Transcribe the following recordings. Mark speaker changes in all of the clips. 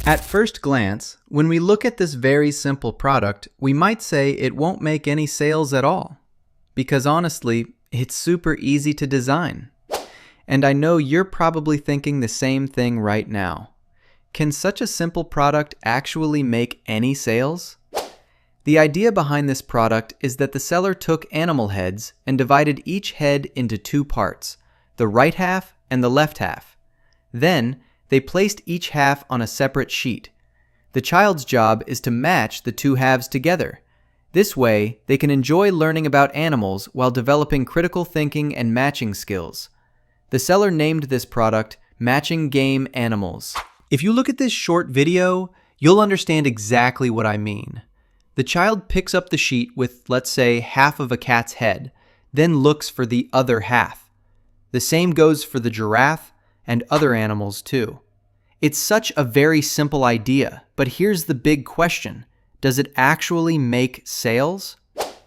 Speaker 1: At first glance, when we look at this very simple product, we might say it won't make any sales at all. Because honestly, it's super easy to design. And I know you're probably thinking the same thing right now. Can such a simple product actually make any sales? The idea behind this product is that the seller took animal heads and divided each head into two parts, the right half and the left half. Then, they placed each half on a separate sheet. The child's job is to match the two halves together. This way, they can enjoy learning about animals while developing critical thinking and matching skills. The seller named this product Matching Game Animals. If you look at this short video, you'll understand exactly what I mean. The child picks up the sheet with, let's say, half of a cat's head, then looks for the other half. The same goes for the giraffe and other animals too. It's such a very simple idea, but here's the big question. Does it actually make sales?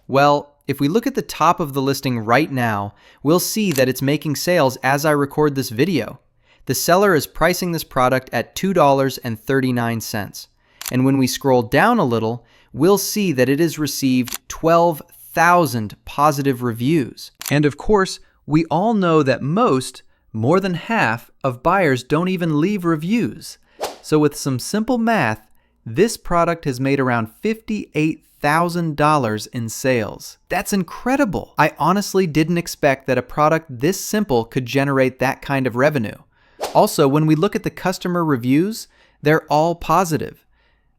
Speaker 1: Well, if we look at the top of the listing right now, we'll see that it's making sales as I record this video. The seller is pricing this product at $2.39. And when we scroll down a little, we'll see that it has received 12,000 positive reviews. And of course, we all know that more than half of buyers don't even leave reviews. So with some simple math, this product has made around $58,000 in sales. That's incredible. I honestly didn't expect that a product this simple could generate that kind of revenue. Also, when we look at the customer reviews, they're all positive.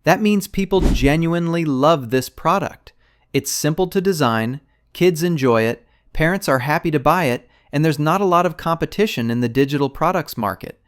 Speaker 1: That means people genuinely love this product. It's simple to design, kids enjoy it, parents are happy to buy it, and there's not a lot of competition in the digital products market.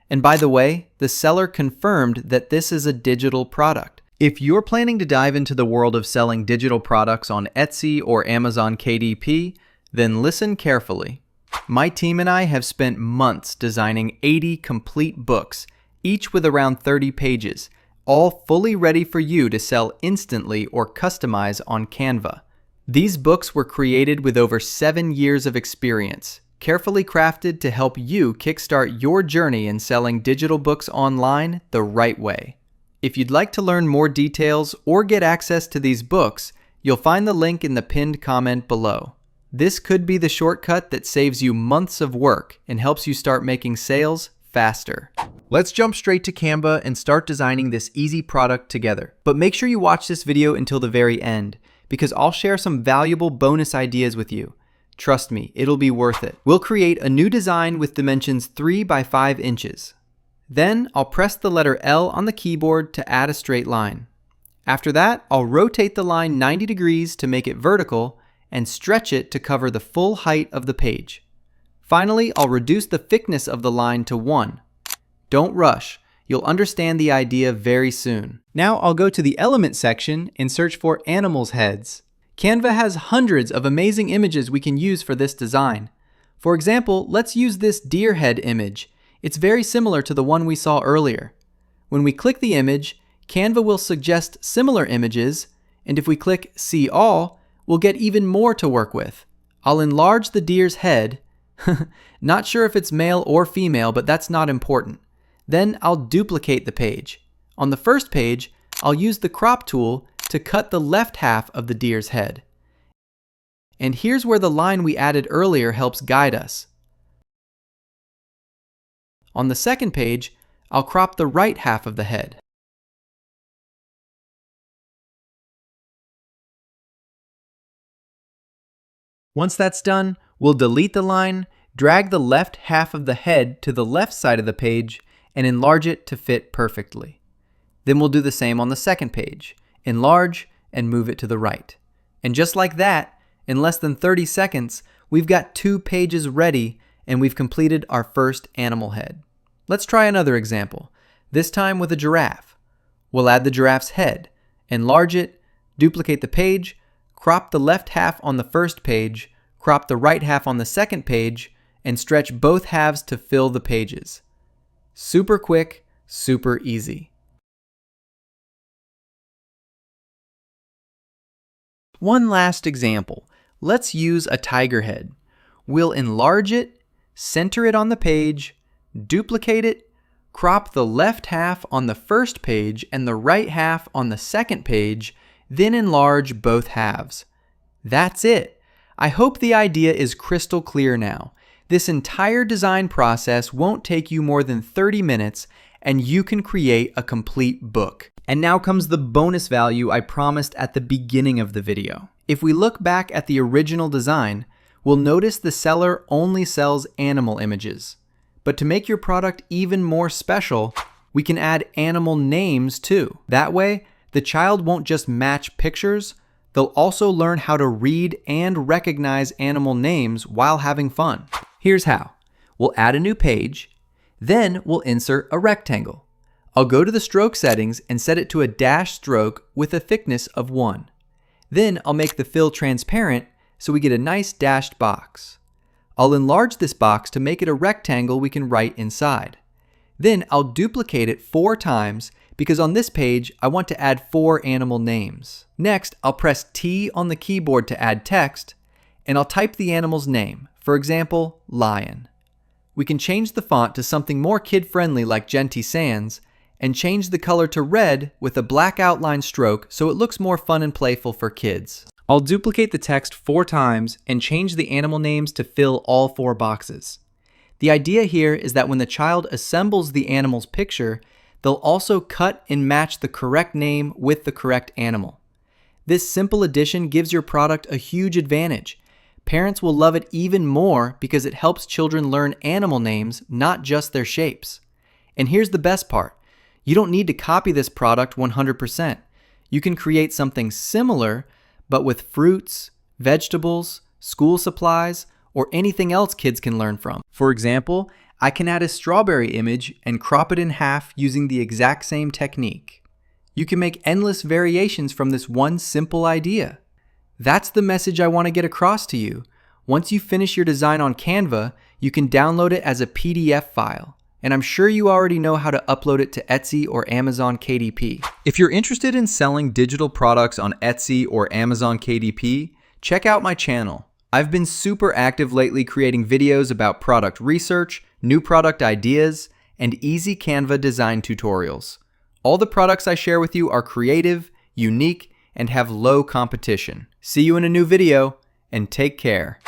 Speaker 1: And by the way, the seller confirmed that this is a digital product. If you're planning to dive into the world of selling digital products on Etsy or Amazon KDP, then listen carefully. My team and I have spent months designing 80 complete books, each with around 30 pages, all fully ready for you to sell instantly or customize on Canva. These books were created with over 7 years of experience, carefully crafted to help you kickstart your journey in selling digital books online the right way. If you'd like to learn more details or get access to these books, you'll find the link in the pinned comment below. This could be the shortcut that saves you months of work and helps you start making sales faster. Let's jump straight to Canva and start designing this easy product together. But make sure you watch this video until the very end, because I'll share some valuable bonus ideas with you. Trust me, it'll be worth it. We'll create a new design with dimensions 3 by 5 inches. Then I'll press the letter L on the keyboard to add a straight line. After that, I'll rotate the line 90 degrees to make it vertical and stretch it to cover the full height of the page. Finally, I'll reduce the thickness of the line to 1. Don't rush. You'll understand the idea very soon. Now I'll go to the element section and search for animals' heads. Canva has hundreds of amazing images we can use for this design. For example, let's use this deer head image. It's very similar to the one we saw earlier. When we click the image, Canva will suggest similar images, and if we click See All, we'll get even more to work with. I'll enlarge the deer's head. Not sure if it's male or female, but that's not important. Then I'll duplicate the page. On the first page, I'll use the crop tool to cut the left half of the deer's head. And here's where the line we added earlier helps guide us. On the second page, I'll crop the right half of the head. Once that's done, we'll delete the line, drag the left half of the head to the left side of the page, and enlarge it to fit perfectly. Then we'll do the same on the second page. Enlarge and move it to the right. And just like that, in less than 30 seconds, we've got 2 pages ready and we've completed our first animal head. Let's try another example, this time with a giraffe. We'll add the giraffe's head, enlarge it, duplicate the page, crop the left half on the first page, crop the right half on the second page, and stretch both halves to fill the pages. Super quick, super easy. One last example. Let's use a tiger head. We'll enlarge it, center it on the page, duplicate it, Crop the left half on the first page and the right half on the second page, then enlarge both halves. That's it. I hope the idea is crystal clear now. This entire design process won't take you more than 30 minutes, and you can create a complete book. And now comes the bonus value I promised at the beginning of the video. If we look back at the original design, we'll notice the seller only sells animal images. But to make your product even more special, we can add animal names too. That way, the child won't just match pictures, they'll also learn how to read and recognize animal names while having fun. Here's how. We'll add a new page, then we'll insert a rectangle. I'll go to the stroke settings and set it to a dash stroke with a thickness of 1. Then I'll make the fill transparent so we get a nice dashed box. I'll enlarge this box to make it a rectangle we can write inside. Then I'll duplicate it 4 times because on this page I want to add 4 animal names. Next, I'll press T on the keyboard to add text, and I'll type the animal's name, for example, lion. We can change the font to something more kid-friendly like Genty Sans, and change the color to red with a black outline stroke so it looks more fun and playful for kids. I'll duplicate the text 4 times and change the animal names to fill all 4 boxes. The idea here is that when the child assembles the animal's picture, they'll also cut and match the correct name with the correct animal. This simple addition gives your product a huge advantage. Parents will love it even more because it helps children learn animal names, not just their shapes. And here's the best part. You don't need to copy this product 100%. You can create something similar, but with fruits, vegetables, school supplies, or anything else kids can learn from. For example, I can add a strawberry image and crop it in half using the exact same technique. You can make endless variations from this one simple idea. That's the message I want to get across to you. Once you finish your design on Canva, you can download it as a PDF file. And I'm sure you already know how to upload it to Etsy or Amazon KDP. If you're interested in selling digital products on Etsy or Amazon KDP, check out my channel. I've been super active lately creating videos about product research, new product ideas, and easy Canva design tutorials. All the products I share with you are creative, unique, and have low competition. See you in a new video, and take care.